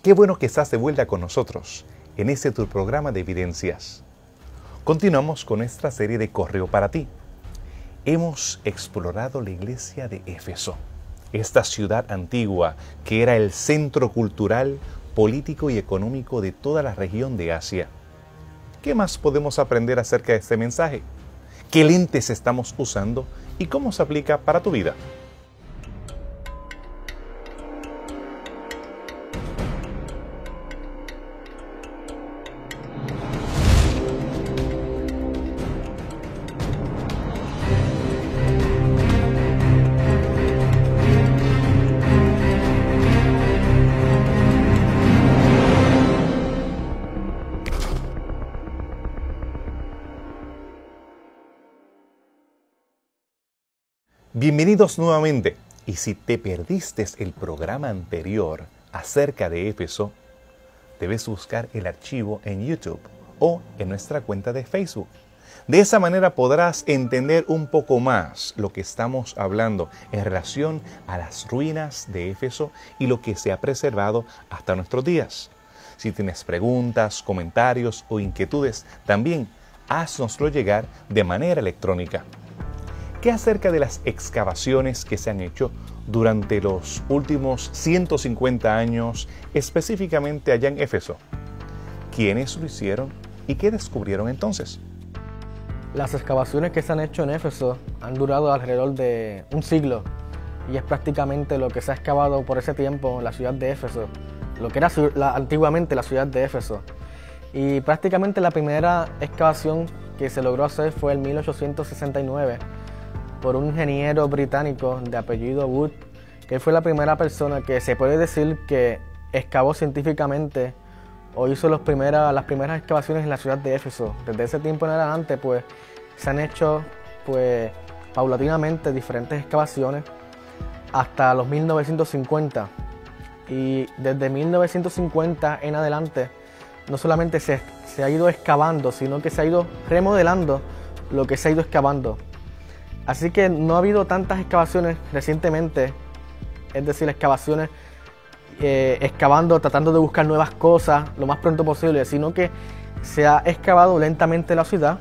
Qué bueno que estás de vuelta con nosotros en este tu programa de evidencias. Continuamos con nuestra serie de Correo para ti. Hemos explorado la iglesia de Éfeso, esta ciudad antigua que era el centro cultural, político y económico de toda la región de Asia. ¿Qué más podemos aprender acerca de este mensaje? ¿Qué lentes estamos usando y cómo se aplica para tu vida? Bienvenidos nuevamente. Y si te perdiste el programa anterior acerca de Éfeso, debes buscar el archivo en YouTube o en nuestra cuenta de Facebook. De esa manera podrás entender un poco más lo que estamos hablando en relación a las ruinas de Éfeso y lo que se ha preservado hasta nuestros días. Si tienes preguntas, comentarios o inquietudes, también haznoslo llegar de manera electrónica. ¿Qué acerca de las excavaciones que se han hecho durante los últimos 150 años, específicamente allá en Éfeso? ¿Quiénes lo hicieron y qué descubrieron entonces? Las excavaciones que se han hecho en Éfeso han durado alrededor de un siglo y es prácticamente lo que se ha excavado por ese tiempo en la ciudad de Éfeso, lo que era antiguamente la ciudad de Éfeso. Y prácticamente la primera excavación que se logró hacer fue en 1869 por un ingeniero británico de apellido Wood, que fue la primera persona que se puede decir que excavó científicamente o hizo las primeras excavaciones en la ciudad de Éfeso. Desde ese tiempo en adelante pues se han hecho paulatinamente diferentes excavaciones hasta los 1950, y desde 1950 en adelante no solamente se ha ido excavando, sino que se ha ido remodelando lo que se ha ido excavando. Así que no ha habido tantas excavaciones recientemente, es decir, excavaciones excavando, tratando de buscar nuevas cosas lo más pronto posible, sino que se ha excavado lentamente la ciudad,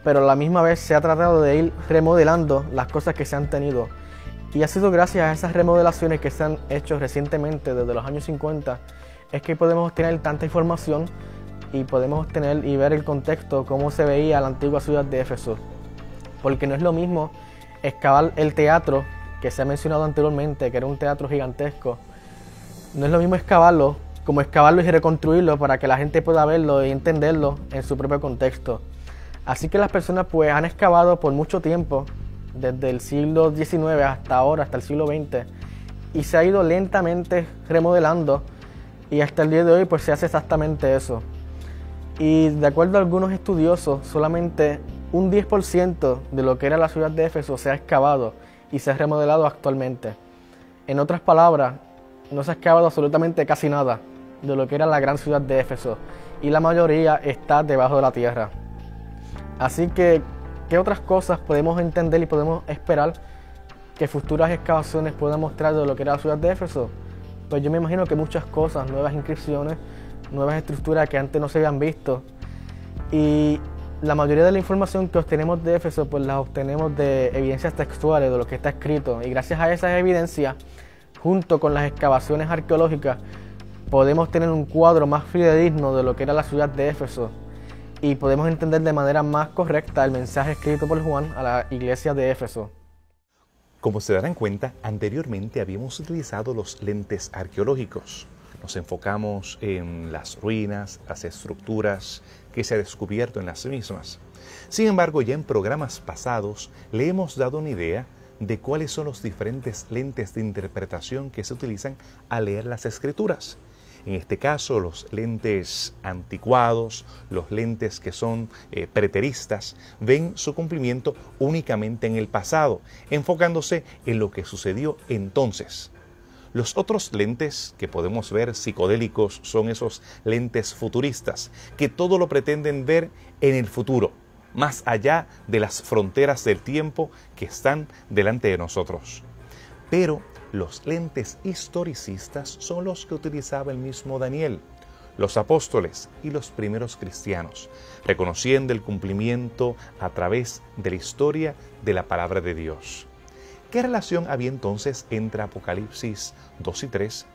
pero a la misma vez se ha tratado de ir remodelando las cosas que se han tenido. Y ha sido gracias a esas remodelaciones que se han hecho recientemente, desde los años 50, es que podemos obtener tanta información y podemos obtener y ver el contexto, cómo se veía la antigua ciudad de Éfeso. Porque no es lo mismo excavar el teatro que se ha mencionado anteriormente, que era un teatro gigantesco. No es lo mismo excavarlo como excavarlo y reconstruirlo para que la gente pueda verlo y entenderlo en su propio contexto. Así que las personas pues han excavado por mucho tiempo, desde el siglo XIX hasta ahora, hasta el siglo XX, y se ha ido lentamente remodelando, y hasta el día de hoy pues se hace exactamente eso. Y de acuerdo a algunos estudiosos, solamente un 10% de lo que era la ciudad de Éfeso se ha excavado y se ha remodelado actualmente. En otras palabras, no se ha excavado absolutamente casi nada de lo que era la gran ciudad de Éfeso, y la mayoría está debajo de la tierra. Así que, ¿qué otras cosas podemos entender y podemos esperar que futuras excavaciones puedan mostrar de lo que era la ciudad de Éfeso? Pues yo me imagino que muchas cosas, nuevas inscripciones, nuevas estructuras que antes no se habían visto. Y la mayoría de la información que obtenemos de Éfeso pues la obtenemos de evidencias textuales, de lo que está escrito, y gracias a esas evidencias, junto con las excavaciones arqueológicas, podemos tener un cuadro más fidedigno de lo que era la ciudad de Éfeso, y podemos entender de manera más correcta el mensaje escrito por Juan a la iglesia de Éfeso. Como se darán cuenta, anteriormente habíamos utilizado los lentes arqueológicos. Nos enfocamos en las ruinas, las estructuras que se ha descubierto en las mismas. Sin embargo, ya en programas pasados le hemos dado una idea de cuáles son los diferentes lentes de interpretación que se utilizan al leer las escrituras. En este caso, los lentes anticuados, los lentes que son preteristas, ven su cumplimiento únicamente en el pasado, enfocándose en lo que sucedió entonces. Los otros lentes que podemos ver psicodélicos son esos lentes futuristas, que todo lo pretenden ver en el futuro, más allá de las fronteras del tiempo que están delante de nosotros. Pero Los lentes historicistas son los que utilizaba el mismo Daniel, los apóstoles y los primeros cristianos, reconociendo el cumplimiento a través de la historia de la palabra de Dios. ¿Qué relación había entonces entre Apocalipsis 2 y 3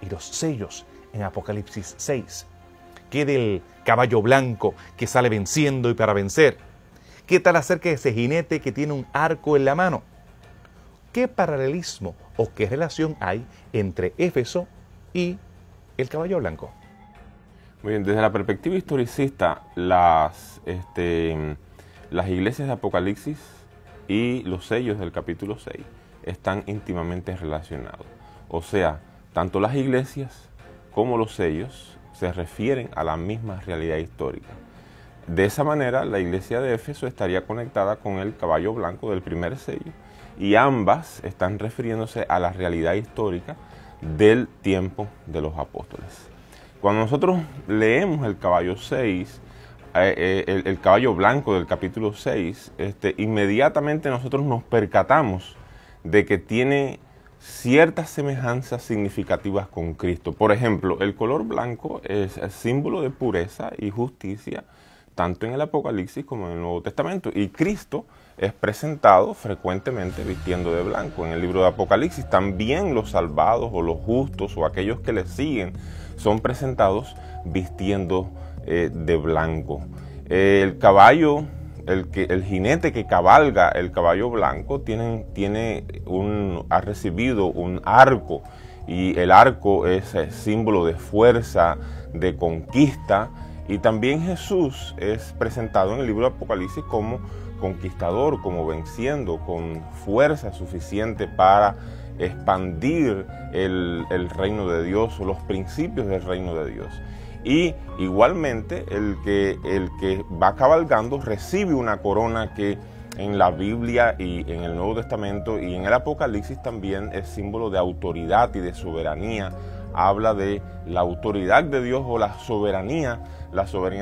y los sellos en Apocalipsis 6? ¿Qué del caballo blanco que sale venciendo y para vencer? ¿Qué tal acerca de ese jinete que tiene un arco en la mano? ¿Qué paralelismo o qué relación hay entre Éfeso y el caballo blanco? Muy bien, desde la perspectiva historicista, las iglesias de Apocalipsis y los sellos del capítulo 6 están íntimamente relacionados. O sea, tanto las iglesias como los sellos se refieren a la misma realidad histórica. De esa manera, la iglesia de Éfeso estaría conectada con el caballo blanco del primer sello, y ambas están refiriéndose a la realidad histórica del tiempo de los apóstoles. Cuando nosotros leemos el caballo 6, el caballo blanco del capítulo 6, inmediatamente nosotros nos percatamos de que tiene ciertas semejanzas significativas con Cristo. Por ejemplo, el color blanco es el símbolo de pureza y justicia, tanto en el Apocalipsis como en el Nuevo Testamento. Y Cristo es presentado frecuentemente vistiendo de blanco. En el libro de Apocalipsis también los salvados o los justos o aquellos que le siguen son presentados vistiendo de blanco. El caballo, el jinete que cabalga el caballo blanco ha recibido un arco, y el arco es símbolo de fuerza, de conquista. Y también Jesús es presentado en el libro de Apocalipsis como conquistador, como venciendo, con fuerza suficiente para expandir el reino de Dios o los principios del reino de Dios. Y igualmente el que va cabalgando recibe una corona que en la Biblia y en el Nuevo Testamento y en el Apocalipsis también es símbolo de autoridad y de soberanía. Habla de la autoridad de Dios o la soberanía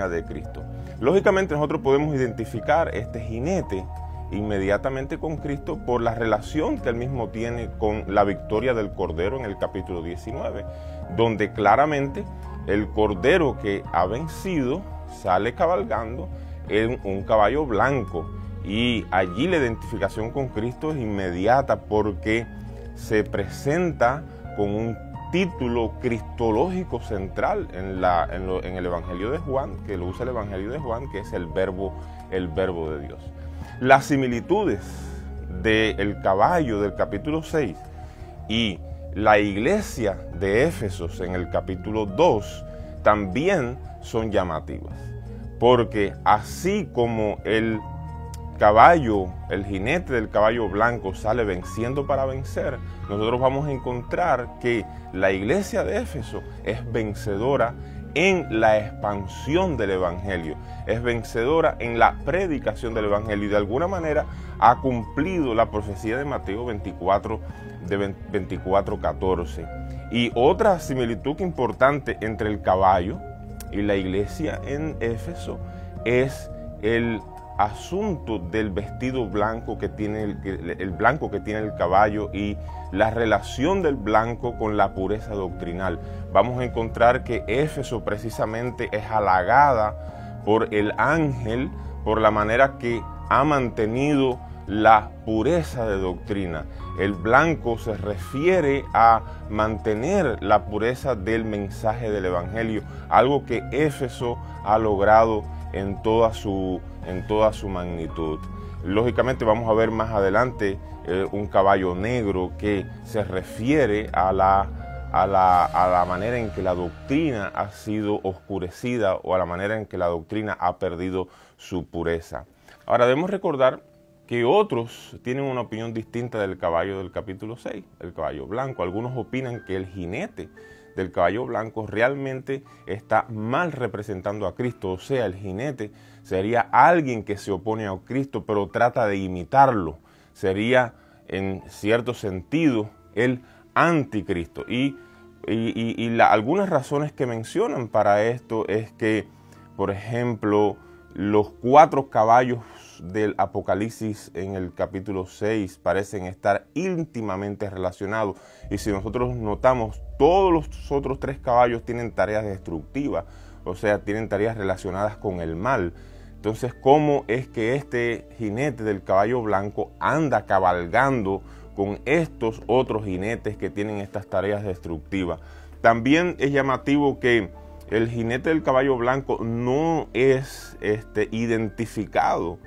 de Cristo. Lógicamente nosotros podemos identificar este jinete inmediatamente con Cristo por la relación que él mismo tiene con la victoria del Cordero en el capítulo 19, donde claramente el Cordero que ha vencido sale cabalgando en un caballo blanco, y allí la identificación con Cristo es inmediata porque se presenta con un título cristológico central en el Evangelio de Juan, que lo usa el Evangelio de Juan, que es el verbo de Dios. Las similitudes del caballo del capítulo 6 y la iglesia de Éfesos en el capítulo 2 también son llamativas, porque así como el jinete del caballo blanco sale venciendo para vencer, nosotros vamos a encontrar que la iglesia de Éfeso es vencedora en la expansión del Evangelio, es vencedora en la predicación del Evangelio, y de alguna manera ha cumplido la profecía de Mateo 24:14. Y otra similitud importante entre el caballo y la iglesia en Éfeso es el asunto del vestido blanco que tiene el blanco que tiene el caballo, y la relación del blanco con la pureza doctrinal. Vamos a encontrar que Éfeso precisamente es halagada por el ángel por la manera que ha mantenido la pureza de doctrina. El blanco se refiere a mantener la pureza del mensaje del Evangelio, algo que Éfeso ha logrado en toda su magnitud. Lógicamente vamos a ver más adelante un caballo negro que se refiere a la manera en que la doctrina ha sido oscurecida, o a la manera en que la doctrina ha perdido su pureza. Ahora debemos recordar que otros tienen una opinión distinta del caballo del capítulo 6, el caballo blanco. Algunos opinan que el jinete del caballo blanco realmente está mal representando a Cristo, o sea, el jinete sería alguien que se opone a Cristo pero trata de imitarlo, sería en cierto sentido el anticristo. Y algunas razones que mencionan para esto es que, por ejemplo, los 4 caballos eventos del Apocalipsis en el capítulo 6 parecen estar íntimamente relacionados. Y si nosotros notamos, todos los otros 3 caballos tienen tareas destructivas, o sea, tienen tareas relacionadas con el mal. Entonces, ¿cómo es que este jinete del caballo blanco anda cabalgando con estos otros jinetes que tienen estas tareas destructivas? También es llamativo que el jinete del caballo blanco no es identificado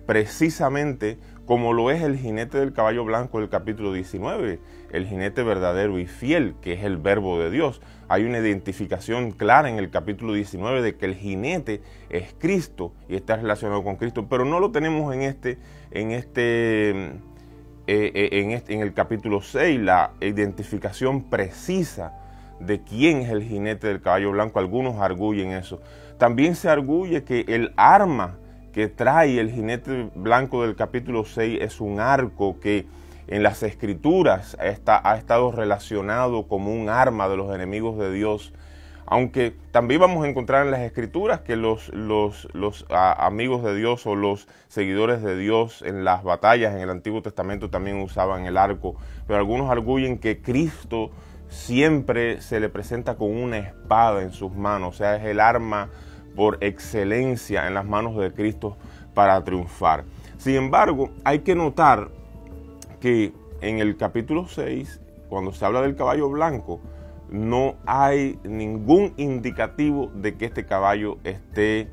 precisamente como lo es el jinete del caballo blanco del capítulo 19, el jinete verdadero y fiel, que es el verbo de Dios. Hay una identificación clara en el capítulo 19 de que el jinete es Cristo y está relacionado con Cristo, pero no lo tenemos en el capítulo 6, la identificación precisa de quién es el jinete del caballo blanco. Algunos arguyen eso. También se arguye que el arma que trae el jinete blanco del capítulo 6 es un arco que en las escrituras ha estado relacionado como un arma de los enemigos de Dios. Aunque también vamos a encontrar en las escrituras que los amigos de Dios o los seguidores de Dios en las batallas en el Antiguo Testamento también usaban el arco. Pero algunos arguyen que Cristo siempre se le presenta con una espada en sus manos, o sea, es el arma por excelencia en las manos de Cristo para triunfar. Sin embargo, hay que notar que en el capítulo 6, cuando se habla del caballo blanco, no hay ningún indicativo de que este caballo esté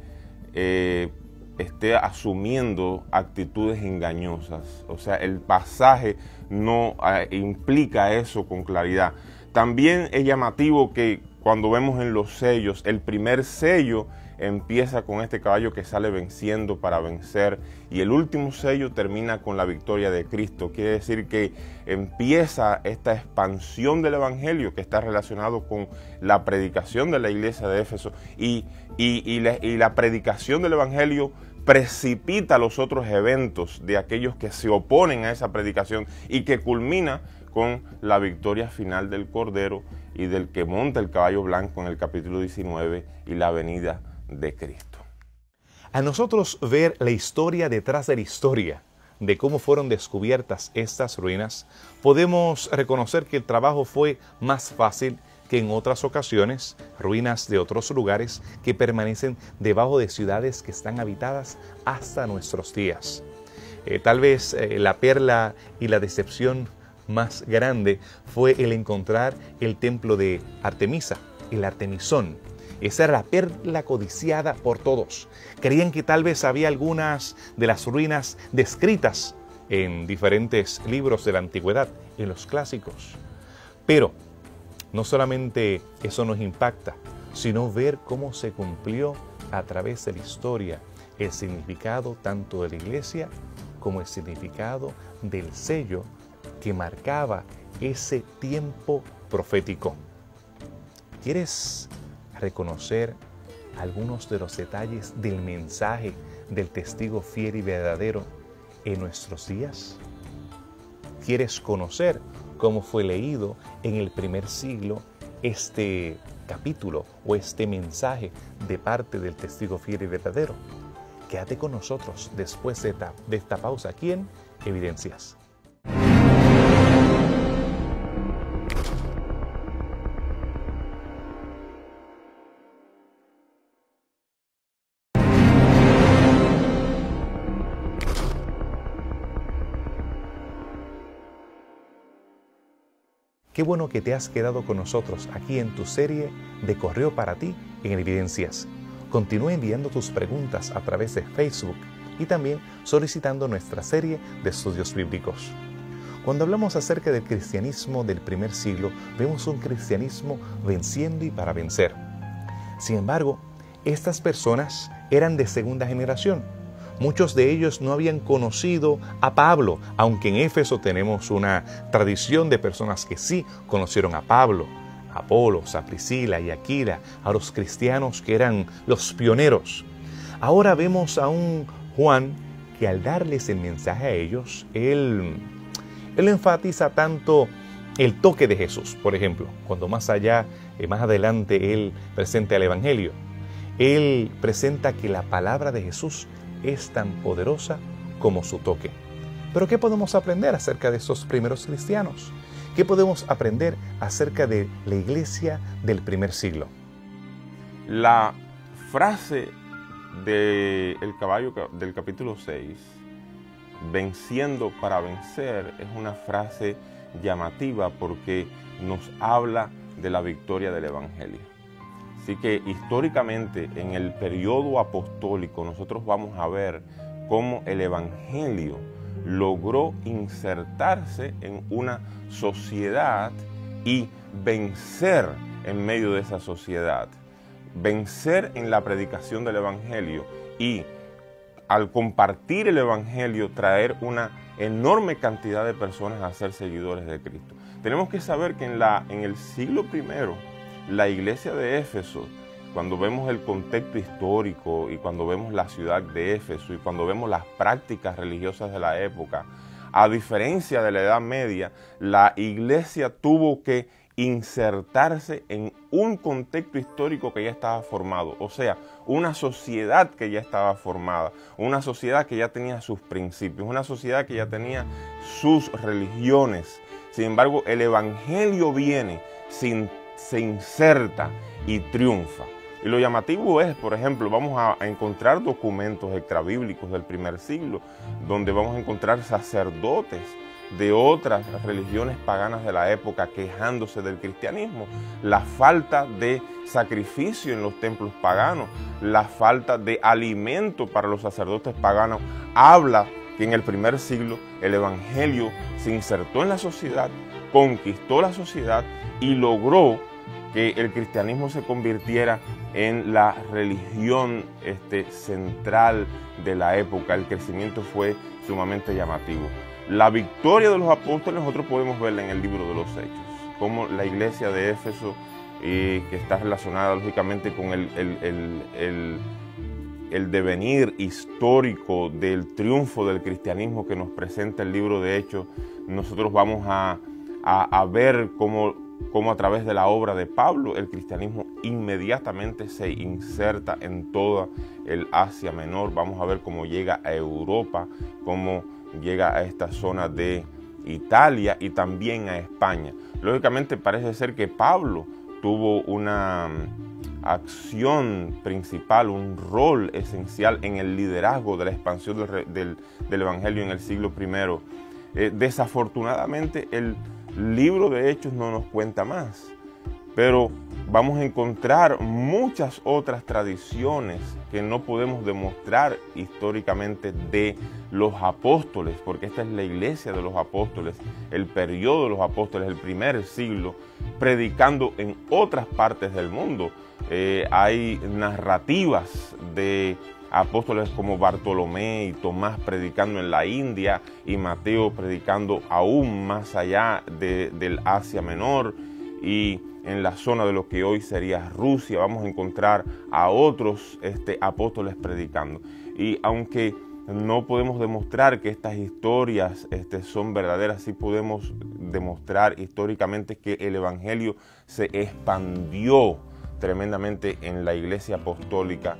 asumiendo actitudes engañosas. O sea, el pasaje no implica eso con claridad. También es llamativo que cuando vemos en los sellos, el primer sello empieza con este caballo que sale venciendo para vencer y el último sello termina con la victoria de Cristo. Quiere decir que empieza esta expansión del evangelio que está relacionado con la predicación de la iglesia de Éfeso y la predicación del evangelio precipita los otros eventos de aquellos que se oponen a esa predicación y que culmina con la victoria final del Cordero y del que monta el caballo blanco en el capítulo 19 y la venida de Cristo. A nosotros ver la historia detrás de la historia de cómo fueron descubiertas estas ruinas, podemos reconocer que el trabajo fue más fácil que en otras ocasiones, ruinas de otros lugares que permanecen debajo de ciudades que están habitadas hasta nuestros días. Tal vez la perla y la decepción más grande fue el encontrar el templo de Artemisa, el Artemisón. Esa era la perla codiciada por todos. Creían que tal vez había algunas de las ruinas descritas en diferentes libros de la antigüedad, en los clásicos. Pero no solamente eso nos impacta, sino ver cómo se cumplió a través de la historia el significado tanto de la iglesia como el significado del sello que marcaba ese tiempo profético. ¿Quieres reconocer algunos de los detalles del mensaje del testigo fiel y verdadero en nuestros días? ¿Quieres conocer cómo fue leído en el primer siglo este capítulo o este mensaje de parte del testigo fiel y verdadero? Quédate con nosotros después de esta pausa aquí en Evidencias. Qué bueno que te has quedado con nosotros aquí en tu serie de Correo para ti en Evidencias. Continúa enviando tus preguntas a través de Facebook y también solicitando nuestra serie de estudios bíblicos. Cuando hablamos acerca del cristianismo del primer siglo, vemos un cristianismo venciendo y para vencer. Sin embargo, estas personas eran de segunda generación. Muchos de ellos no habían conocido a Pablo, aunque en Éfeso tenemos una tradición de personas que sí conocieron a Pablo, a Apolos, a Priscila y Aquila, a los cristianos que eran los pioneros. Ahora vemos a un Juan que al darles el mensaje a ellos, él enfatiza tanto el toque de Jesús, por ejemplo, cuando más adelante él presenta el Evangelio. Él presenta que la palabra de Jesús es tan poderosa como su toque. Pero ¿qué podemos aprender acerca de esos primeros cristianos? ¿Qué podemos aprender acerca de la iglesia del primer siglo? La frase del caballo del capítulo 6, venciendo para vencer, es una frase llamativa porque nos habla de la victoria del Evangelio. Así que históricamente en el periodo apostólico nosotros vamos a ver cómo el Evangelio logró insertarse en una sociedad y vencer en medio de esa sociedad, vencer en la predicación del Evangelio y al compartir el Evangelio traer una enorme cantidad de personas a ser seguidores de Cristo. Tenemos que saber que en el siglo I, la iglesia de Éfeso, cuando vemos el contexto histórico y cuando vemos la ciudad de Éfeso y cuando vemos las prácticas religiosas de la época, a diferencia de la Edad Media, la iglesia tuvo que insertarse en un contexto histórico que ya estaba formado, o sea, una sociedad que ya estaba formada, una sociedad que ya tenía sus principios, una sociedad que ya tenía sus religiones. Sin embargo, el Evangelio viene, se inserta y triunfa. Y lo llamativo es, por ejemplo, vamos a encontrar documentos extrabíblicos del primer siglo, donde vamos a encontrar sacerdotes de otras religiones paganas de la época quejándose del cristianismo, la falta de sacrificio en los templos paganos, la falta de alimento para los sacerdotes paganos, habla que en el primer siglo el Evangelio se insertó en la sociedad, conquistó la sociedad y logró que el cristianismo se convirtiera en la religión central de la época. El crecimiento fue sumamente llamativo. La victoria de los apóstoles nosotros podemos verla en el libro de los Hechos, como la iglesia de Éfeso, que está relacionada lógicamente con el devenir histórico del triunfo del cristianismo que nos presenta el libro de Hechos. Nosotros vamos a ver cómo a través de la obra de Pablo el cristianismo inmediatamente se inserta en toda el Asia Menor. Vamos a ver cómo llega a Europa, cómo llega a esta zona de Italia y también a España. Lógicamente parece ser que Pablo tuvo una acción principal, un rol esencial en el liderazgo de la expansión del Evangelio en el siglo I. Desafortunadamente el libro de Hechos no nos cuenta más, pero vamos a encontrar muchas otras tradiciones que no podemos demostrar históricamente de los apóstoles, porque esta es la iglesia de los apóstoles, el periodo de los apóstoles, el primer siglo, predicando en otras partes del mundo. Hay narrativas de apóstoles como Bartolomé y Tomás predicando en la India y Mateo predicando aún más allá del Asia Menor y en la zona de lo que hoy sería Rusia. Vamos a encontrar a otros apóstoles predicando. Y aunque no podemos demostrar que estas historias son verdaderas, sí podemos demostrar históricamente que el Evangelio se expandió tremendamente en la iglesia apostólica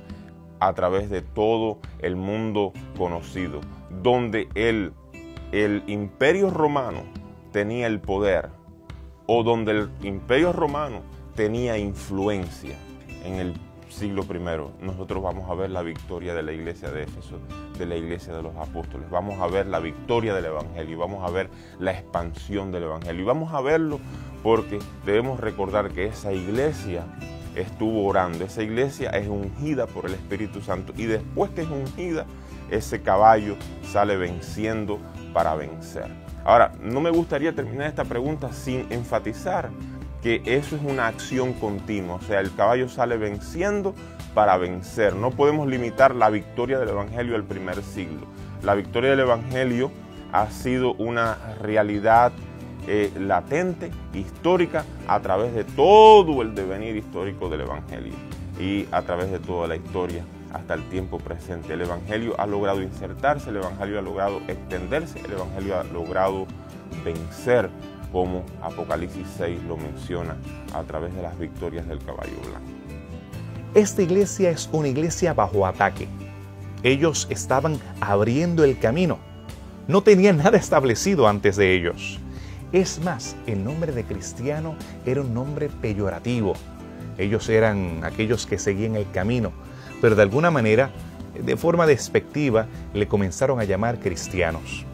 a través de todo el mundo conocido, donde el imperio romano tenía el poder o donde el imperio romano tenía influencia en el siglo I. Nosotros vamos a ver la victoria de la iglesia de Éfeso, de la iglesia de los apóstoles. Vamos a ver la victoria del Evangelio, vamos a ver la expansión del Evangelio. Y vamos a verlo porque debemos recordar que esa iglesia estuvo orando, esa iglesia es ungida por el Espíritu Santo y después que es ungida, ese caballo sale venciendo para vencer. Ahora, no me gustaría terminar esta pregunta sin enfatizar que eso es una acción continua, o sea, el caballo sale venciendo para vencer. No podemos limitar la victoria del Evangelio al primer siglo. La victoria del Evangelio ha sido una realidad latente, histórica, a través de todo el devenir histórico del Evangelio y a través de toda la historia hasta el tiempo presente. El Evangelio ha logrado insertarse, el Evangelio ha logrado extenderse, el Evangelio ha logrado vencer, como Apocalipsis 6 lo menciona, a través de las victorias del caballo blanco. Esta iglesia es una iglesia bajo ataque. Ellos estaban abriendo el camino. No tenían nada establecido antes de ellos. Es más, el nombre de cristiano era un nombre peyorativo. Ellos eran aquellos que seguían el camino, pero de alguna manera, de forma despectiva, le comenzaron a llamar cristianos.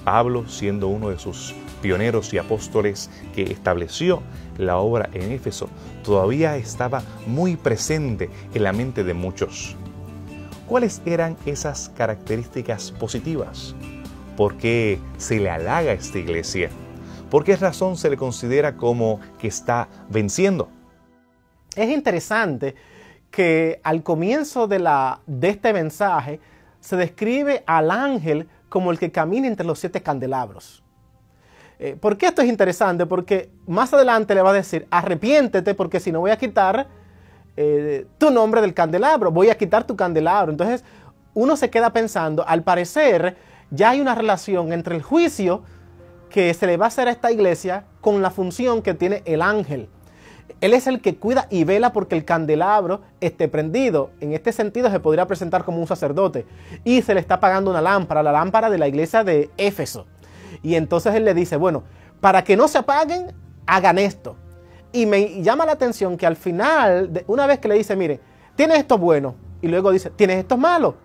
Pablo, siendo uno de sus pioneros y apóstoles que estableció la obra en Éfeso, todavía estaba muy presente en la mente de muchos. ¿Cuáles eran esas características positivas? ¿Por qué se le halaga a esta iglesia? ¿Por qué razón se le considera como que está venciendo? Es interesante que al comienzo de este mensaje se describe al ángel como el que camina entre los 7 candelabros. ¿Por qué esto es interesante? Porque más adelante le va a decir, arrepiéntete porque si no voy a quitar tu nombre del candelabro, voy a quitar tu candelabro. Entonces uno se queda pensando, al parecer ya hay una relación entre el juicio que se le va a hacer a esta iglesia con la función que tiene el ángel. Él es el que cuida y vela porque el candelabro esté prendido. En este sentido se podría presentar como un sacerdote. Y se le está pagando una lámpara, la lámpara de la iglesia de Éfeso. Y entonces él le dice, bueno, para que no se apaguen, hagan esto. Y me llama la atención que al final, una vez que le dice, mire, tienes esto bueno. Y luego dice, tienes esto malo,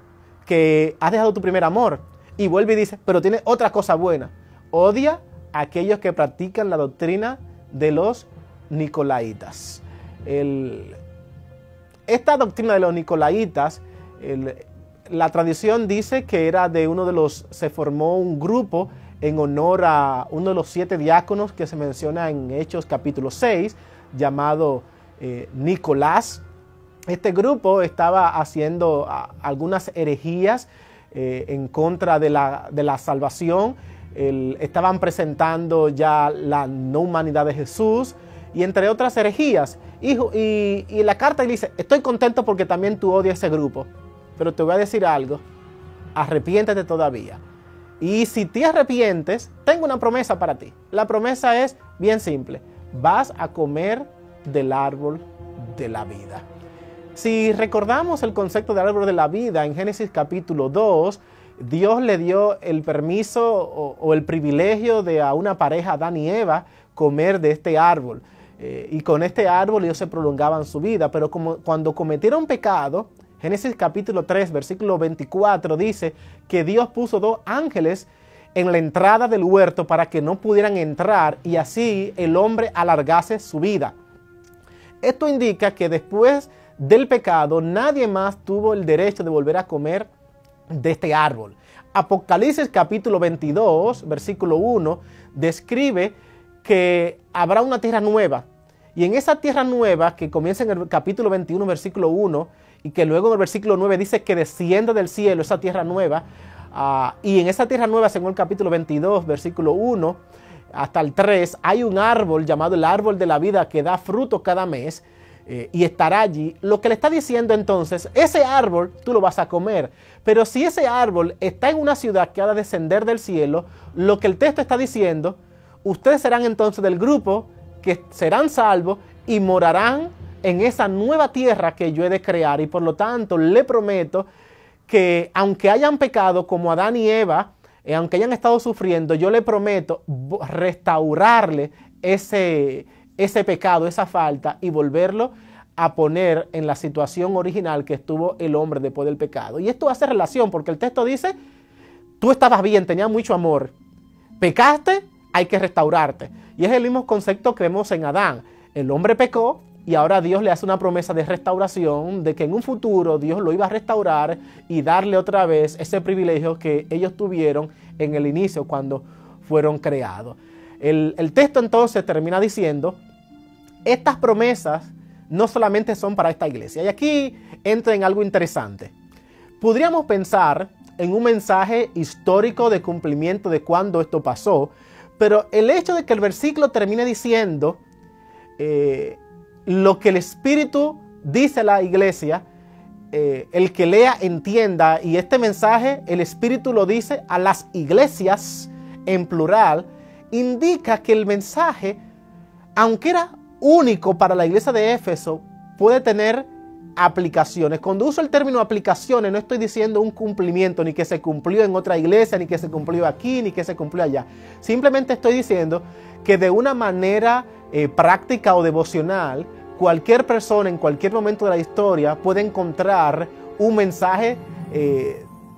que has dejado tu primer amor. Y vuelve y dice, pero tienes otra cosa buena. Odia a aquellos que practican la doctrina de los nicolaitas. Esta doctrina de los nicolaitas, la tradición dice que era de se formó un grupo en honor a uno de los 7 diáconos que se menciona en Hechos capítulo 6, llamado Nicolás. Este grupo estaba haciendo algunas herejías en contra de la salvación. Estaban presentando ya la no humanidad de Jesús y entre otras herejías. Y la carta dice, estoy contento porque también tú odias ese grupo, pero te voy a decir algo, arrepiéntete todavía. Y si te arrepientes, tengo una promesa para ti. La promesa es bien simple, vas a comer del árbol de la vida. Si recordamos el concepto del árbol de la vida en Génesis capítulo 2, Dios le dio el permiso o el privilegio de a una pareja, Adán y Eva, comer de este árbol. Y con este árbol ellos se prolongaban su vida. Pero cuando cometieron pecado, Génesis capítulo 3, versículo 24 dice que Dios puso 2 ángeles en la entrada del huerto para que no pudieran entrar y así el hombre alargase su vida. Esto indica que después del pecado nadie más tuvo el derecho de volver a comer de este árbol. Apocalipsis capítulo 22, versículo 1, describe que habrá una tierra nueva. Y en esa tierra nueva, que comienza en el capítulo 21, versículo 1, y que luego en el versículo 9 dice que desciende del cielo esa tierra nueva, y en esa tierra nueva, según el capítulo 22, versículo 1, hasta el 3, hay un árbol llamado el árbol de la vida que da fruto cada mes, y estará allí. Lo que le está diciendo entonces, ese árbol tú lo vas a comer, pero si ese árbol está en una ciudad que ha de descender del cielo, lo que el texto está diciendo, ustedes serán entonces del grupo que serán salvos y morarán en esa nueva tierra que yo he de crear. Y por lo tanto le prometo que aunque hayan pecado como Adán y Eva, aunque hayan estado sufriendo, yo le prometo restaurarle ese pecado, esa falta y volverlo a poner en la situación original que estuvo el hombre después del pecado. Y esto hace relación porque el texto dice, tú estabas bien, tenías mucho amor, pecaste, hay que restaurarte. Y es el mismo concepto que vemos en Adán. El hombre pecó y ahora Dios le hace una promesa de restauración, de que en un futuro Dios lo iba a restaurar y darle otra vez ese privilegio que ellos tuvieron en el inicio cuando fueron creados. El texto entonces termina diciendo, estas promesas no solamente son para esta iglesia. Y aquí entra en algo interesante. Podríamos pensar en un mensaje histórico de cumplimiento de cuándo esto pasó, pero el hecho de que el versículo termine diciendo lo que el Espíritu dice a la iglesia, el que lea entienda, y este mensaje el Espíritu lo dice a las iglesias en plural, indica que el mensaje, aunque era único para la iglesia de Éfeso, puede tener aplicaciones. Cuando uso el término aplicaciones, no estoy diciendo un cumplimiento, ni que se cumplió en otra iglesia, ni que se cumplió aquí, ni que se cumplió allá. Simplemente estoy diciendo que de una manera práctica o devocional, cualquier persona en cualquier momento de la historia puede encontrar un mensaje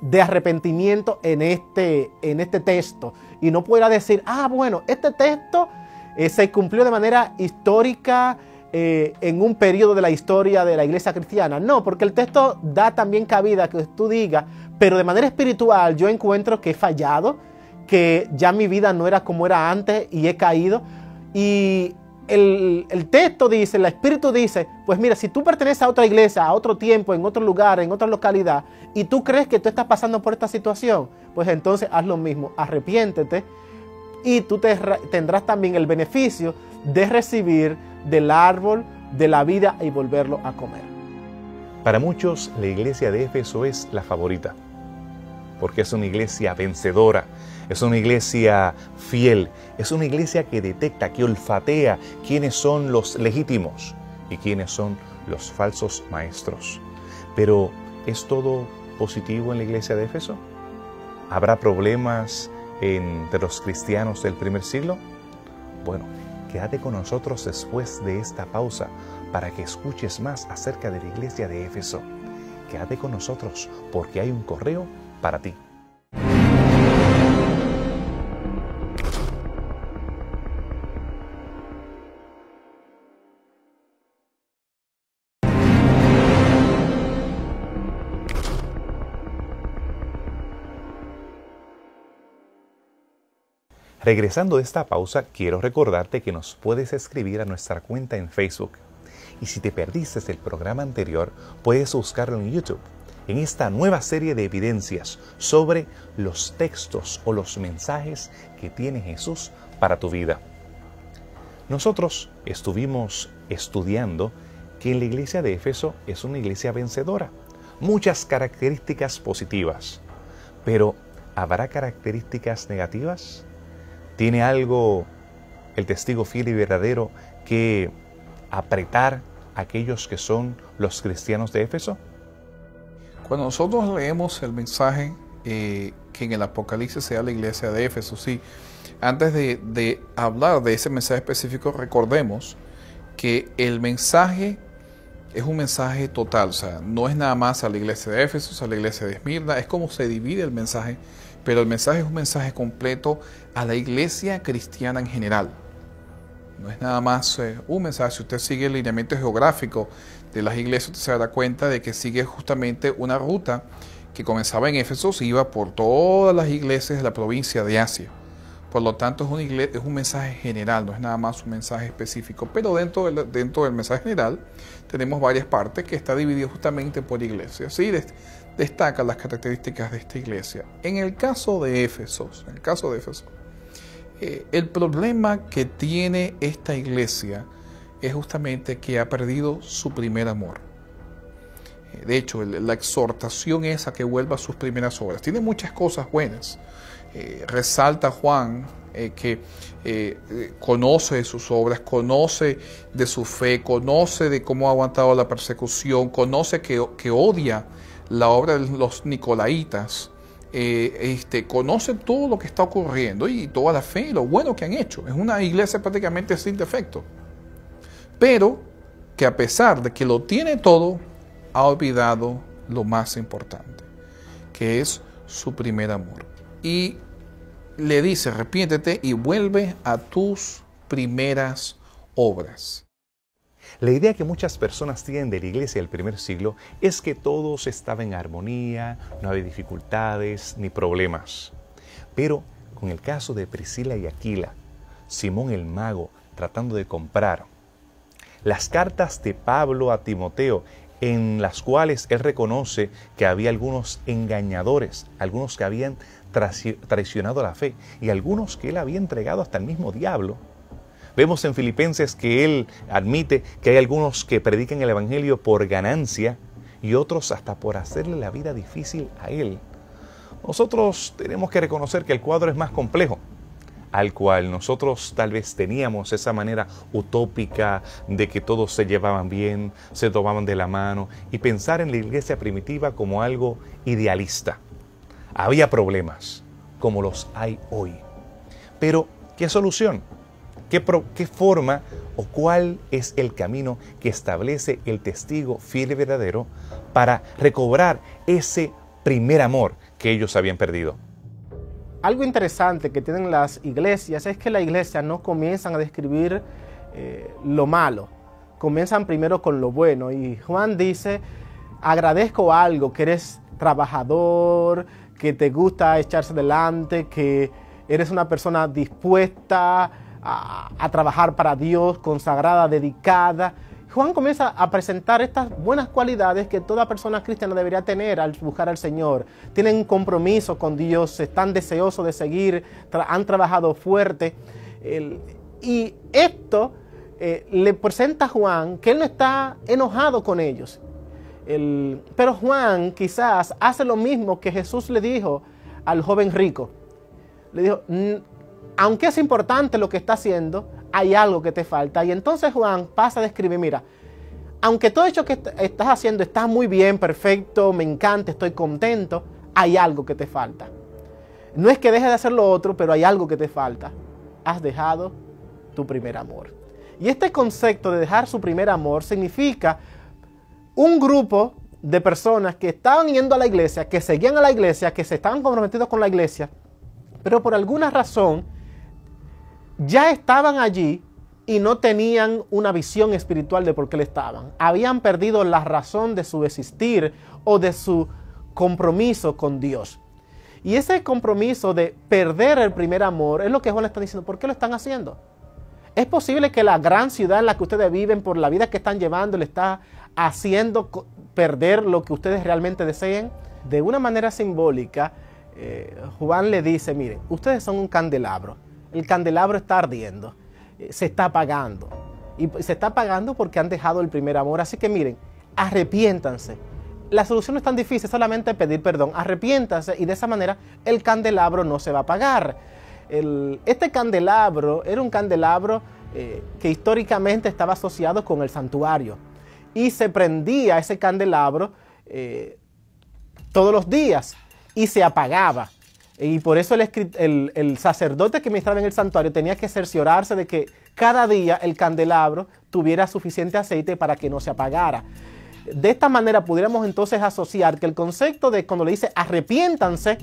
de arrepentimiento en este texto. Y no podrá decir, bueno, este texto se cumplió de manera histórica en un periodo de la historia de la iglesia cristiana. No, porque el texto da también cabida a que tú digas, pero de manera espiritual yo encuentro que he fallado, que ya mi vida no era como era antes y he caído. Y el texto dice, el Espíritu dice, pues mira, si tú perteneces a otra iglesia, a otro tiempo, en otro lugar, en otra localidad, y tú crees que tú estás pasando por esta situación, pues entonces haz lo mismo, arrepiéntete, y tú tendrás también el beneficio de recibir del árbol de la vida y volverlo a comer. Para muchos, la iglesia de Éfeso es la favorita, porque es una iglesia vencedora, es una iglesia fiel, es una iglesia que detecta, que olfatea quiénes son los legítimos y quiénes son los falsos maestros. Pero, ¿es todo positivo en la iglesia de Éfeso? ¿Habrá problemas entre los cristianos del primer siglo? Bueno, quédate con nosotros después de esta pausa para que escuches más acerca de la iglesia de Éfeso. Quédate con nosotros porque hay un correo para ti. Regresando de esta pausa, quiero recordarte que nos puedes escribir a nuestra cuenta en Facebook. Y si te perdiste el programa anterior, puedes buscarlo en YouTube, en esta nueva serie de evidencias sobre los textos o los mensajes que tiene Jesús para tu vida. Nosotros estuvimos estudiando que en la iglesia de Éfeso es una iglesia vencedora, muchas características positivas, pero ¿habrá características negativas? ¿Tiene algo el testigo fiel y verdadero que apretar a aquellos que son los cristianos de Éfeso? Cuando nosotros leemos el mensaje que en el Apocalipsis sea la iglesia de Éfeso, sí, antes de hablar de ese mensaje específico, recordemos que el mensaje es un mensaje total, o sea, no es nada más a la iglesia de Éfeso, a la iglesia de Esmirna, es como se divide el mensaje, pero el mensaje es un mensaje completo a la iglesia cristiana en general. No es nada más un mensaje. Si usted sigue el lineamiento geográfico de las iglesias, usted se dará cuenta de que sigue justamente una ruta que comenzaba en Éfeso, se iba por todas las iglesias de la provincia de Asia. Por lo tanto, es un mensaje general, no es nada más un mensaje específico. Pero dentro del mensaje general tenemos varias partes que está dividido justamente por iglesias. Sí, destaca las características de esta iglesia. En el caso de Éfeso, el problema que tiene esta iglesia es justamente que ha perdido su primer amor. De hecho, la exhortación es a que vuelva a sus primeras obras. Tiene muchas cosas buenas. Resalta Juan que conoce de sus obras, conoce de su fe, conoce de cómo ha aguantado la persecución, conoce que odia la obra de los nicolaitas, conoce todo lo que está ocurriendo y toda la fe y lo bueno que han hecho. Es una iglesia prácticamente sin defecto, pero que a pesar de que lo tiene todo, ha olvidado lo más importante, que es su primer amor. Y le dice, arrepiéntete y vuelve a tus primeras obras. La idea que muchas personas tienen de la iglesia del primer siglo es que todos estaban en armonía, no había dificultades ni problemas. Pero con el caso de Priscila y Aquila, Simón el mago tratando de comprar, las cartas de Pablo a Timoteo, en las cuales él reconoce que había algunos engañadores, algunos que habían traicionado la fe y algunos que él había entregado hasta el mismo diablo. Vemos en Filipenses que él admite que hay algunos que predican el evangelio por ganancia y otros hasta por hacerle la vida difícil a él. Nosotros tenemos que reconocer que el cuadro es más complejo. al cual nosotros tal vez teníamos esa manera utópica de que todos se llevaban bien, se tomaban de la mano, y pensar en la iglesia primitiva como algo idealista. Había problemas, como los hay hoy. Pero, ¿qué solución? ¿Qué forma o cuál es el camino que establece el testigo fiel y verdadero para recobrar ese primer amor que ellos habían perdido? Algo interesante que tienen las iglesias es que las iglesias no comienzan a describir lo malo, comienzan primero con lo bueno. Y Juan dice, agradezco algo, que eres trabajador, que te gusta echarse adelante, que eres una persona dispuesta a trabajar para Dios, consagrada, dedicada. Juan comienza a presentar estas buenas cualidades que toda persona cristiana debería tener al buscar al Señor. Tienen un compromiso con Dios, están deseosos de seguir, han trabajado fuerte. Y esto le presenta a Juan que él no está enojado con ellos. Pero Juan quizás hace lo mismo que Jesús le dijo al joven rico. Le dijo, aunque es importante lo que está haciendo, hay algo que te falta. Y entonces Juan pasa a describir, mira, aunque todo esto que estás haciendo está muy bien, perfecto, me encanta, estoy contento, hay algo que te falta. No es que dejes de hacer lo otro, pero hay algo que te falta. Has dejado tu primer amor. Y este concepto de dejar su primer amor significa un grupo de personas que estaban yendo a la iglesia, que seguían a la iglesia, que se estaban comprometidos con la iglesia, pero por alguna razón ya estaban allí y no tenían una visión espiritual de por qué le estaban. Habían perdido la razón de su existir o de su compromiso con Dios. Y ese compromiso de perder el primer amor es lo que Juan le está diciendo. ¿Por qué lo están haciendo? ¿Es posible que la gran ciudad en la que ustedes viven, por la vida que están llevando, le está haciendo perder lo que ustedes realmente deseen? De una manera simbólica, Juan le dice, miren, ustedes son un candelabro. El candelabro está ardiendo, se está apagando. Y se está apagando porque han dejado el primer amor. Así que miren, arrepiéntanse. La solución no es tan difícil, solamente pedir perdón. Arrepiéntanse y de esa manera el candelabro no se va a apagar. Este candelabro era un candelabro que históricamente estaba asociado con el santuario. Y se prendía ese candelabro todos los días y se apagaba. Y por eso el sacerdote que ministraba en el santuario tenía que cerciorarse de que cada día el candelabro tuviera suficiente aceite para que no se apagara. De esta manera pudiéramos entonces asociar que el concepto de cuando le dice arrepiéntanse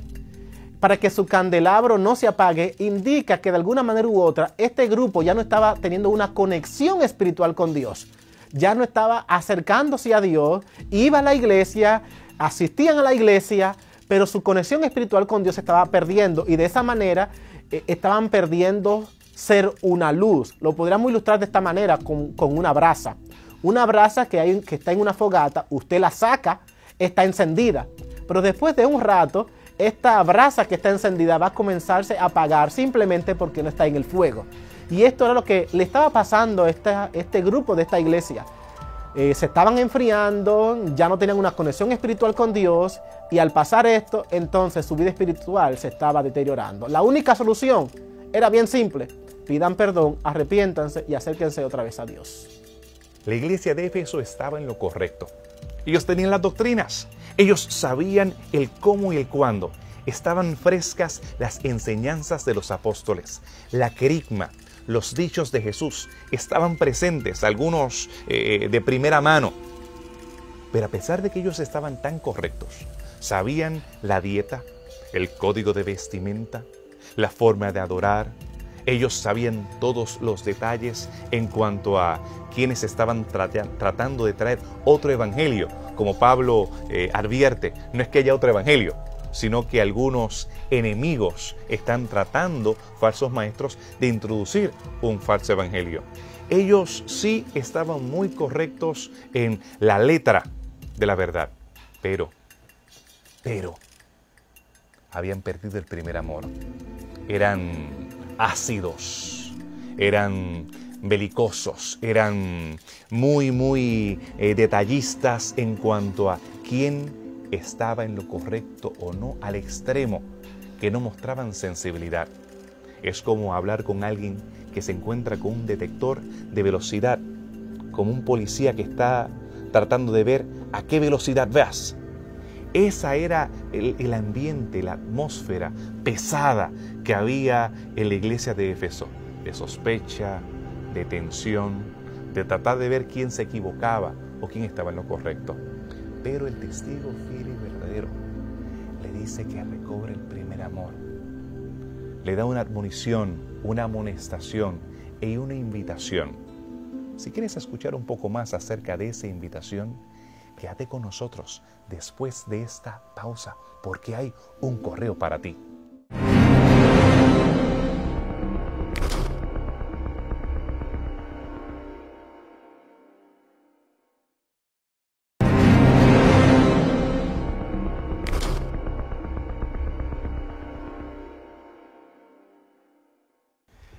para que su candelabro no se apague, indica que de alguna manera u otra este grupo ya no estaba teniendo una conexión espiritual con Dios. Ya no estaba acercándose a Dios, iba a la iglesia, asistían a la iglesia, pero su conexión espiritual con Dios se estaba perdiendo y de esa manera estaban perdiendo ser una luz. Lo podríamos ilustrar de esta manera con una brasa. Una brasa que está en una fogata, usted la saca, está encendida, pero después de un rato, esta brasa que está encendida va a comenzarse a apagar simplemente porque no está en el fuego. Y esto era lo que le estaba pasando a este grupo de esta iglesia. Se estaban enfriando, ya no tenían una conexión espiritual con Dios y al pasar esto, entonces su vida espiritual se estaba deteriorando. La única solución era bien simple: pidan perdón, arrepiéntanse y acérquense otra vez a Dios. La iglesia de Éfeso estaba en lo correcto. Ellos tenían las doctrinas, ellos sabían el cómo y el cuándo. Estaban frescas las enseñanzas de los apóstoles, la querigma, los dichos de Jesús estaban presentes, algunos de primera mano. Pero a pesar de que ellos estaban tan correctos, sabían la dieta, el código de vestimenta, la forma de adorar. Ellos sabían todos los detalles en cuanto a quienes estaban tratando de traer otro evangelio. Como Pablo advierte, no es que haya otro evangelio, sino que algunos enemigos están tratando, falsos maestros, de introducir un falso evangelio. Ellos sí estaban muy correctos en la letra de la verdad, pero habían perdido el primer amor. Eran ácidos, eran belicosos, eran muy detallistas en cuanto a quién estaba en lo correcto o no, al extremo que no mostraban sensibilidad. Es como hablar con alguien que se encuentra con un detector de velocidad, como un policía que está tratando de ver a qué velocidad vas. Esa era el ambiente, la atmósfera pesada que había en la iglesia de Éfeso, de sospecha, de tensión, de tratar de ver quién se equivocaba o quién estaba en lo correcto. Pero el testigo fiel y verdadero le dice que recobre el primer amor. Le da una admonición, una amonestación y una invitación. Si quieres escuchar un poco más acerca de esa invitación, quédate con nosotros después de esta pausa, porque hay un correo para ti.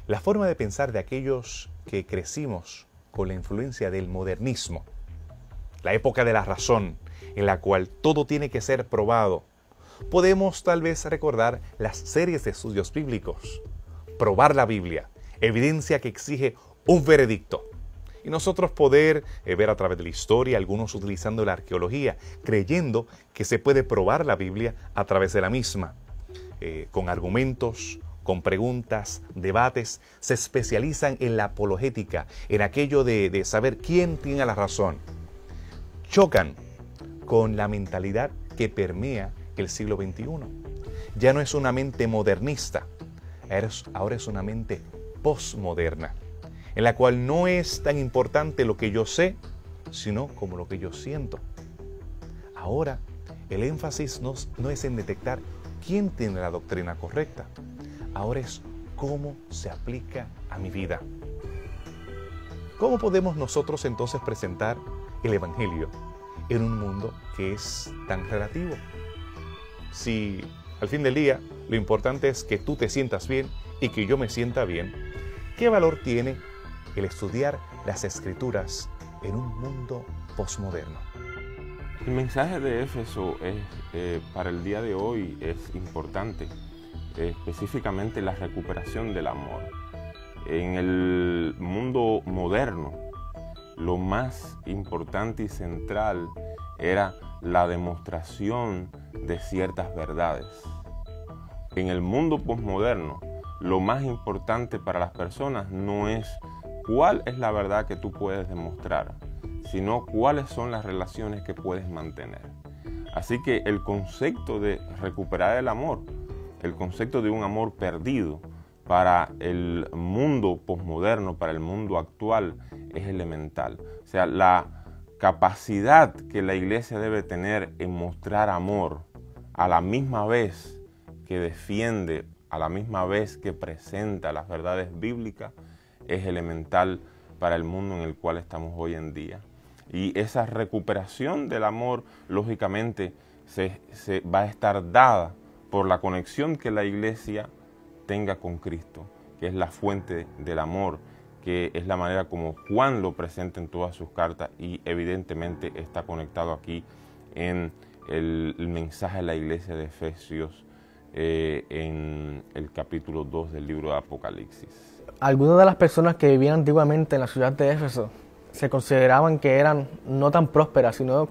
La forma de pensar de aquellos que crecimos con la influencia del modernismo, la época de la razón, en la cual todo tiene que ser probado. Podemos tal vez recordar las series de estudios bíblicos, probar la Biblia, evidencia que exige un veredicto. Y nosotros poder ver a través de la historia, algunos utilizando la arqueología, creyendo que se puede probar la Biblia a través de la misma, con argumentos, con preguntas, debates, se especializan en la apologética, en aquello de saber quién tiene la razón. Chocan con la mentalidad que permea el siglo XXI. Ya no es una mente modernista, ahora es una mente postmoderna, en la cual no es tan importante lo que yo sé, sino como lo que yo siento. Ahora, el énfasis no es en detectar quién tiene la doctrina correcta, ahora es cómo se aplica a mi vida. ¿Cómo podemos nosotros entonces presentar el Evangelio en un mundo que es tan relativo? Si al fin del día lo importante es que tú te sientas bien y que yo me sienta bien, ¿qué valor tiene el estudiar las Escrituras en un mundo posmoderno? El mensaje de Éfeso para el día de hoy es importante, específicamente la recuperación del amor. En el mundo moderno, lo más importante y central era la demostración de ciertas verdades. En el mundo posmoderno, lo más importante para las personas no es cuál es la verdad que tú puedes demostrar, sino cuáles son las relaciones que puedes mantener. Así que el concepto de recuperar el amor, el concepto de un amor perdido para el mundo posmoderno, para el mundo actual, es elemental. O sea, la capacidad que la iglesia debe tener en mostrar amor a la misma vez que defiende, a la misma vez que presenta las verdades bíblicas, es elemental para el mundo en el cual estamos hoy en día. Y esa recuperación del amor, lógicamente, se va a estar dada por la conexión que la iglesia tenga con Cristo, que es la fuente del amor, que es la manera como Juan lo presenta en todas sus cartas y evidentemente está conectado aquí en el mensaje de la iglesia de Efesios en el capítulo 2 del libro de Apocalipsis. Algunas de las personas que vivían antiguamente en la ciudad de Éfeso se consideraban que eran no tan prósperas, sino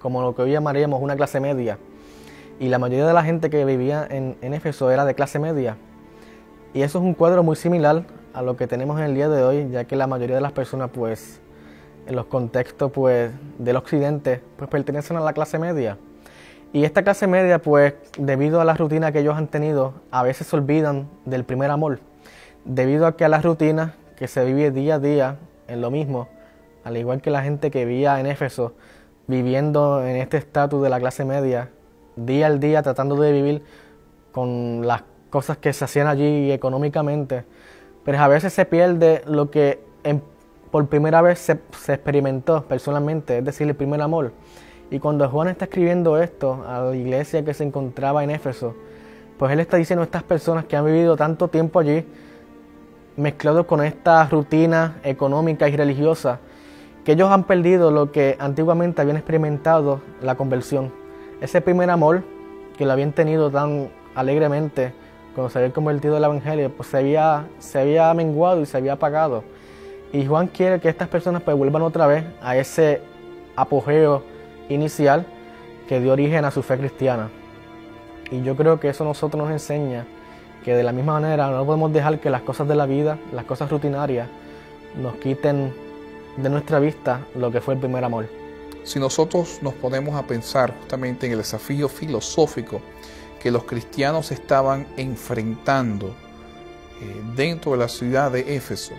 como lo que hoy llamaríamos una clase media. Y la mayoría de la gente que vivía en Éfeso era de clase media. Y eso es un cuadro muy similar a lo que tenemos en el día de hoy, ya que la mayoría de las personas, pues, en los contextos, pues, del occidente, pues, pertenecen a la clase media. Y esta clase media, pues, debido a la rutina que ellos han tenido, a veces se olvidan del primer amor. Debido a que a la rutina que se vive día a día en lo mismo, al igual que la gente que vivía en Éfeso, viviendo en este estatus de la clase media, día al día tratando de vivir con las cosas que se hacían allí económicamente, pero a veces se pierde lo que por primera vez se experimentó personalmente, es decir, el primer amor. Y cuando Juan está escribiendo esto a la iglesia que se encontraba en Éfeso, pues él está diciendo a estas personas que han vivido tanto tiempo allí, mezclados con esta rutina económica y religiosa, que ellos han perdido lo que antiguamente habían experimentado, la conversión. Ese primer amor que lo habían tenido tan alegremente cuando se había convertido al Evangelio, pues se había menguado y se había apagado. Y Juan quiere que estas personas pues vuelvan otra vez a ese apogeo inicial que dio origen a su fe cristiana. Y yo creo que eso a nosotros nos enseña que de la misma manera no podemos dejar que las cosas de la vida, las cosas rutinarias, nos quiten de nuestra vista lo que fue el primer amor. Si nosotros nos ponemos a pensar justamente en el desafío filosófico que los cristianos estaban enfrentando dentro de la ciudad de Éfeso,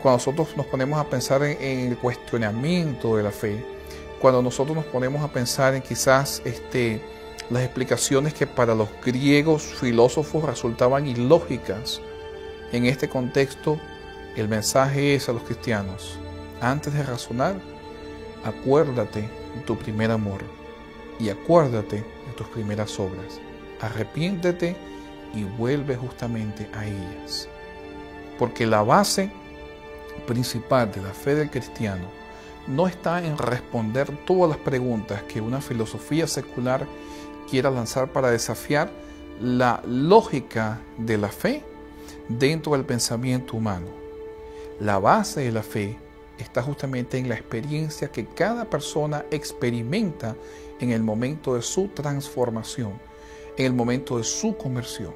cuando nosotros nos ponemos a pensar en el cuestionamiento de la fe, cuando nosotros nos ponemos a pensar en quizás las explicaciones que para los griegos filósofos resultaban ilógicas, en este contexto el mensaje es a los cristianos: antes de razonar, acuérdate de tu primer amor y acuérdate de tus primeras obras. Arrepiéntete y vuelve justamente a ellas. Porque la base principal de la fe del cristiano no está en responder todas las preguntas que una filosofía secular quiera lanzar para desafiar la lógica de la fe dentro del pensamiento humano. La base de la fe está justamente en la experiencia que cada persona experimenta en el momento de su transformación, en el momento de su conversión.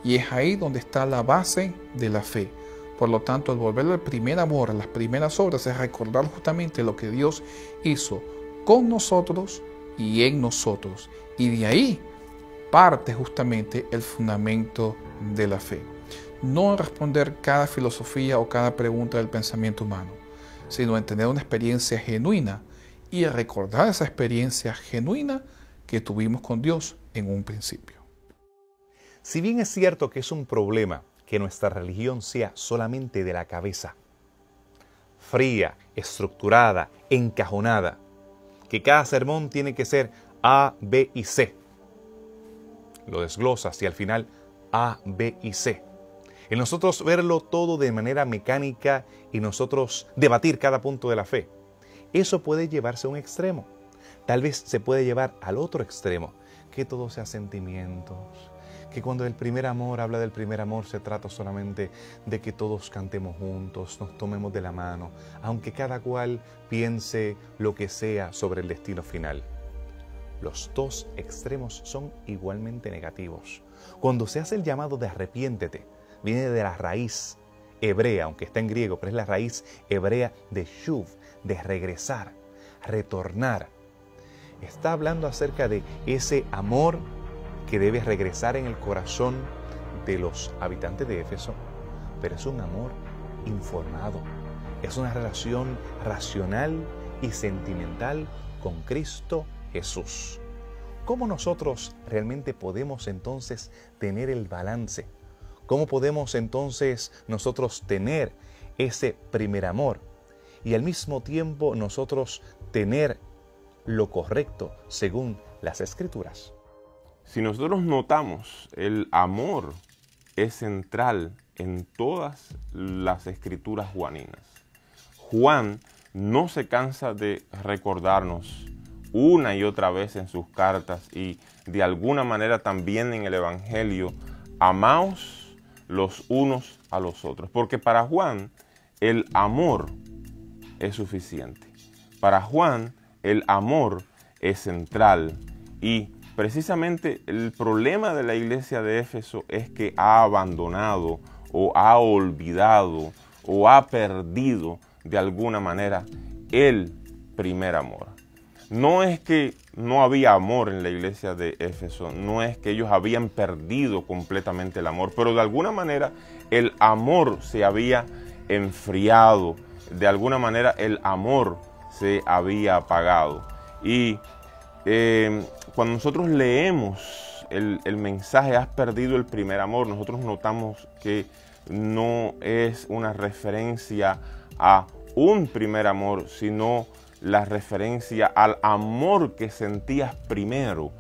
Y es ahí donde está la base de la fe. Por lo tanto, el volver al primer amor, a las primeras obras, es recordar justamente lo que Dios hizo con nosotros y en nosotros. Y de ahí parte justamente el fundamento de la fe. No en responder cada filosofía o cada pregunta del pensamiento humano, sino en tener una experiencia genuina y recordar esa experiencia genuina que tuvimos con Dios en un principio. Si bien es cierto que es un problema que nuestra religión sea solamente de la cabeza, fría, estructurada, encajonada, que cada sermón tiene que ser A, B y C. Lo desglosas y al final A, B y C. En nosotros verlo todo de manera mecánica y nosotros debatir cada punto de la fe, eso puede llevarse a un extremo. Tal vez se puede llevar al otro extremo, que todo sea sentimientos, que cuando el primer amor habla del primer amor se trata solamente de que todos cantemos juntos, nos tomemos de la mano, aunque cada cual piense lo que sea sobre el destino final. Los dos extremos son igualmente negativos. Cuando se hace el llamado de arrepiéntete, viene de la raíz hebrea, aunque está en griego, pero es la raíz hebrea de shuv, de regresar, retornar. Está hablando acerca de ese amor que debe regresar en el corazón de los habitantes de Éfeso, pero es un amor informado, es una relación racional y sentimental con Cristo Jesús. ¿Cómo nosotros realmente podemos entonces tener el balance? ¿Cómo podemos entonces nosotros tener ese primer amor y al mismo tiempo nosotros tener lo correcto según las Escrituras? Si nosotros notamos, el amor es central en todas las escrituras juaninas. Juan no se cansa de recordarnos una y otra vez en sus cartas y de alguna manera también en el Evangelio: amaos los unos a los otros. Porque para Juan el amor es suficiente. Para Juan el amor es central y precisamente el problema de la iglesia de Éfeso es que ha abandonado o ha olvidado o ha perdido de alguna manera el primer amor. No es que no había amor en la iglesia de Éfeso, no es que ellos habían perdido completamente el amor, pero de alguna manera el amor se había enfriado, de alguna manera el amor se había apagado. Y cuando nosotros leemos el mensaje "has perdido el primer amor", nosotros notamos que no es una referencia a un primer amor, sino la referencia al amor que sentías primero.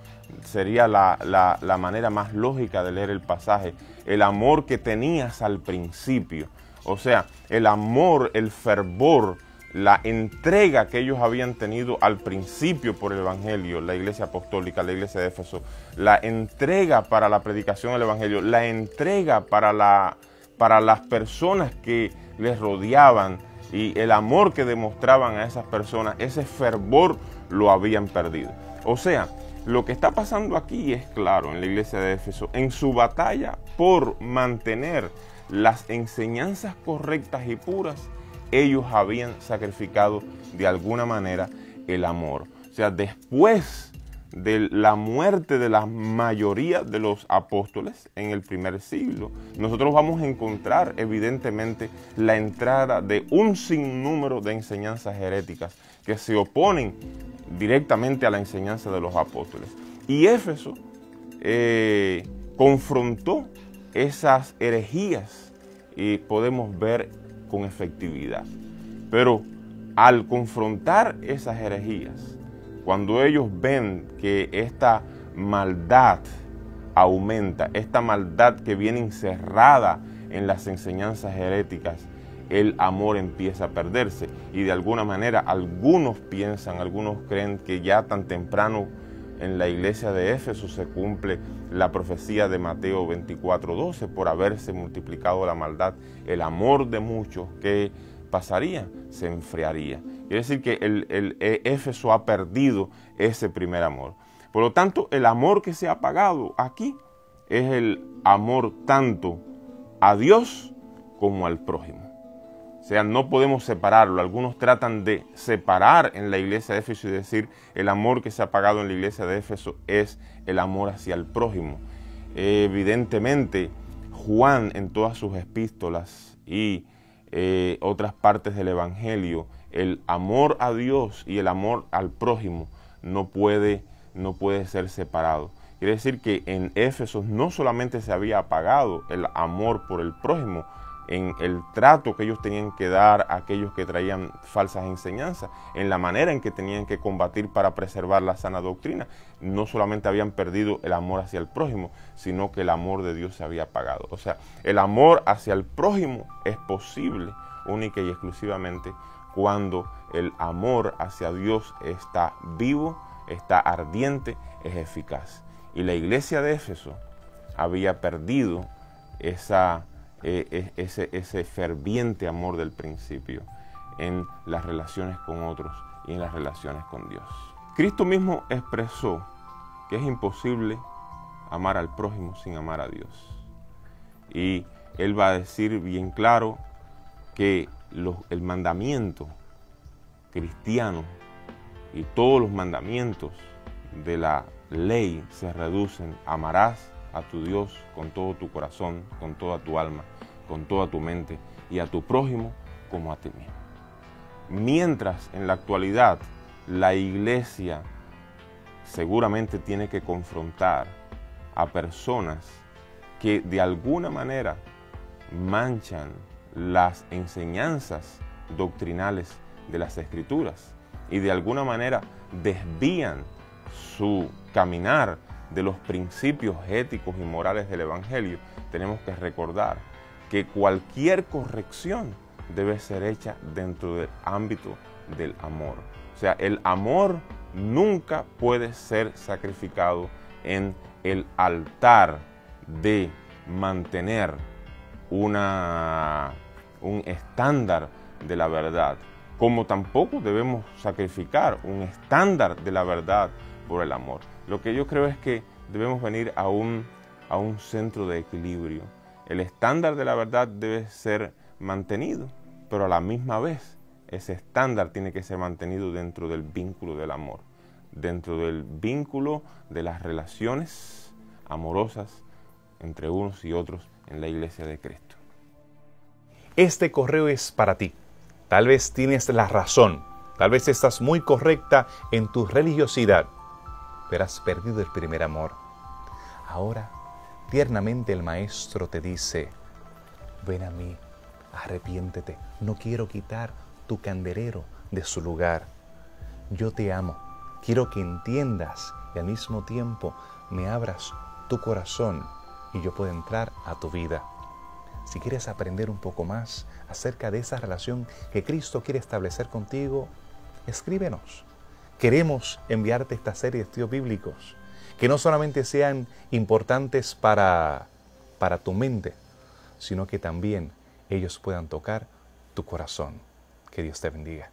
Sería la manera más lógica de leer el pasaje. El amor que tenías al principio. O sea, el amor, el fervor la entrega que ellos habían tenido al principio por el Evangelio, la iglesia apostólica, la iglesia de Éfeso, la entrega para la predicación del Evangelio, la entrega para las personas que les rodeaban y el amor que demostraban a esas personas, ese fervor lo habían perdido. O sea, lo que está pasando aquí es claro en la iglesia de Éfeso, en su batalla por mantener las enseñanzas correctas y puras, ellos habían sacrificado de alguna manera el amor. O sea, después de la muerte de la mayoría de los apóstoles en el primer siglo, nosotros vamos a encontrar evidentemente la entrada de un sinnúmero de enseñanzas heréticas que se oponen directamente a la enseñanza de los apóstoles. Y Éfeso confrontó esas herejías y podemos ver con efectividad. Pero al confrontar esas herejías, cuando ellos ven que esta maldad aumenta, esta maldad que viene encerrada en las enseñanzas heréticas, el amor empieza a perderse. Y de alguna manera algunos piensan, algunos creen que ya tan temprano en la iglesia de Éfeso se cumple la profecía de Mateo 24:12, por haberse multiplicado la maldad, el amor de muchos, ¿qué pasaría? Se enfriaría. Quiere decir que el Éfeso ha perdido ese primer amor. Por lo tanto, el amor que se ha apagado aquí es el amor tanto a Dios como al prójimo. O sea, no podemos separarlo. Algunos tratan de separar en la iglesia de Éfeso y decir el amor que se ha apagado en la iglesia de Éfeso es el amor hacia el prójimo. Evidentemente, Juan en todas sus epístolas y otras partes del Evangelio, el amor a Dios y el amor al prójimo no puede ser separado. Quiere decir que en Éfeso no solamente se había apagado el amor por el prójimo, en el trato que ellos tenían que dar a aquellos que traían falsas enseñanzas, en la manera en que tenían que combatir para preservar la sana doctrina. No solamente habían perdido el amor hacia el prójimo, sino que el amor de Dios se había apagado. O sea, el amor hacia el prójimo es posible única y exclusivamente cuando el amor hacia Dios está vivo, está ardiente, es eficaz. Y la iglesia de Éfeso había perdido ese ferviente amor del principio en las relaciones con otros y en las relaciones con Dios. Cristo mismo expresó que es imposible amar al prójimo sin amar a Dios. Y Él va a decir bien claro que el mandamiento cristiano y todos los mandamientos de la ley se reducen: amarás a tu Dios con todo tu corazón, con toda tu alma, con toda tu mente, y a tu prójimo como a ti mismo. Mientras en la actualidad la iglesia seguramente tiene que confrontar a personas que de alguna manera manchan las enseñanzas doctrinales de las Escrituras y de alguna manera desvían su caminar de los principios éticos y morales del Evangelio, tenemos que recordar que cualquier corrección debe ser hecha dentro del ámbito del amor. O sea, el amor nunca puede ser sacrificado en el altar de mantener un estándar de la verdad, como tampoco debemos sacrificar un estándar de la verdad por el amor. Lo que yo creo es que debemos venir a un centro de equilibrio. El estándar de la verdad debe ser mantenido, pero a la misma vez ese estándar tiene que ser mantenido dentro del vínculo del amor, dentro del vínculo de las relaciones amorosas entre unos y otros en la iglesia de Cristo. Este correo es para ti. Tal vez tienes la razón, tal vez estás muy correcta en tu religiosidad, pero has perdido el primer amor. Ahora, tiernamente el Maestro te dice: ven a mí, arrepiéntete, no quiero quitar tu candelero de su lugar. Yo te amo, quiero que entiendas y al mismo tiempo me abras tu corazón y yo puedo entrar a tu vida. Si quieres aprender un poco más acerca de esa relación que Cristo quiere establecer contigo, escríbenos. Queremos enviarte esta serie de estudios bíblicos que no solamente sean importantes para tu mente, sino que también ellos puedan tocar tu corazón. Que Dios te bendiga.